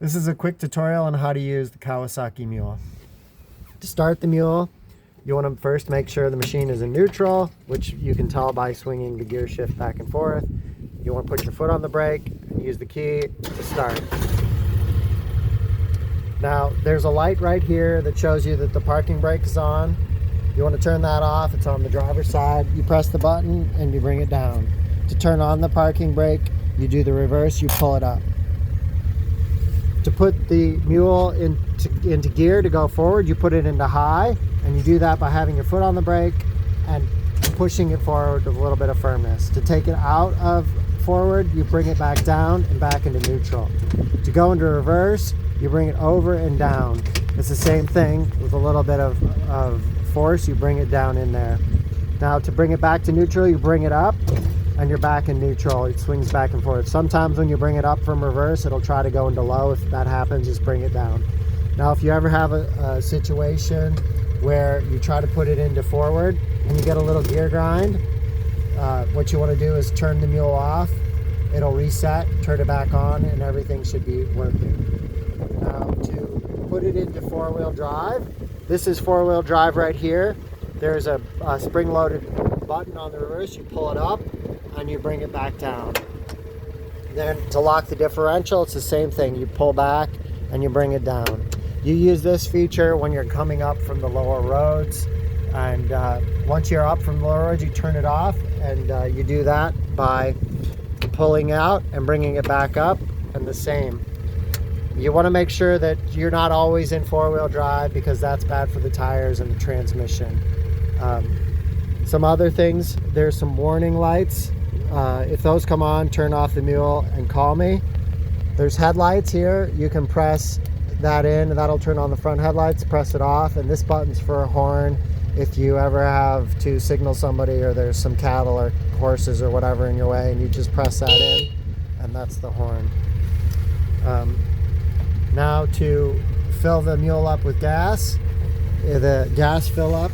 This is a quick tutorial on how to use the Kawasaki Mule. To start the Mule, you want to first make sure the machine is in neutral, which you can tell by swinging the gear shift back and forth. You want to put your foot on the brake and use the key to start. Now, there's a light right here that shows you that the parking brake is on. You want to turn that off. It's on the driver's side. You press the button and you bring it down. To turn on the parking brake, you do the reverse, you pull it up. To put the Mule into gear to go forward, you put it into high, and you do that by having your foot on the brake and pushing it forward with a little bit of firmness. To take it out of forward, you bring it back down and back into neutral. To go into reverse, you bring it over and down. It's the same thing with a little bit of force, you bring it down in there. Now to bring it back to neutral, you bring it up and you're back in neutral. It swings back and forth. Sometimes when you bring it up from reverse, it'll try to go into low. If that happens, just bring it down. Now if you ever have a situation where you try to put it into forward and you get a little gear grind, what you want to do is turn the Mule off. It'll reset, turn it back on, and everything should be working. Now to put it into four-wheel drive, this is four-wheel drive right here. There's a spring-loaded button on the reverse. You pull it up and you bring it back down. Then to lock the differential, it's the same thing. You pull back and you bring it down. You use this feature when you're coming up from the lower roads, and once you're up from the lower roads, you turn it off, and you do that by pulling out and bringing it back up, and the same. You want to make sure that you're not always in four-wheel drive, because that's bad for the tires and the transmission. Some other things, there's some warning lights. If those come on, turn off the Mule and call me. There's headlights here. You can press that in and that'll turn on the front headlights. Press it off, and this button's for a horn if you ever have to signal somebody or there's some cattle or horses or whatever in your way, and you just press that in and that's the horn. Now to fill the Mule up with gas, the gas fill up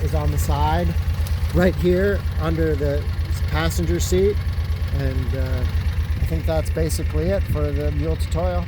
is on the side right here under the passenger seat, and I think that's basically it for the Mule tutorial.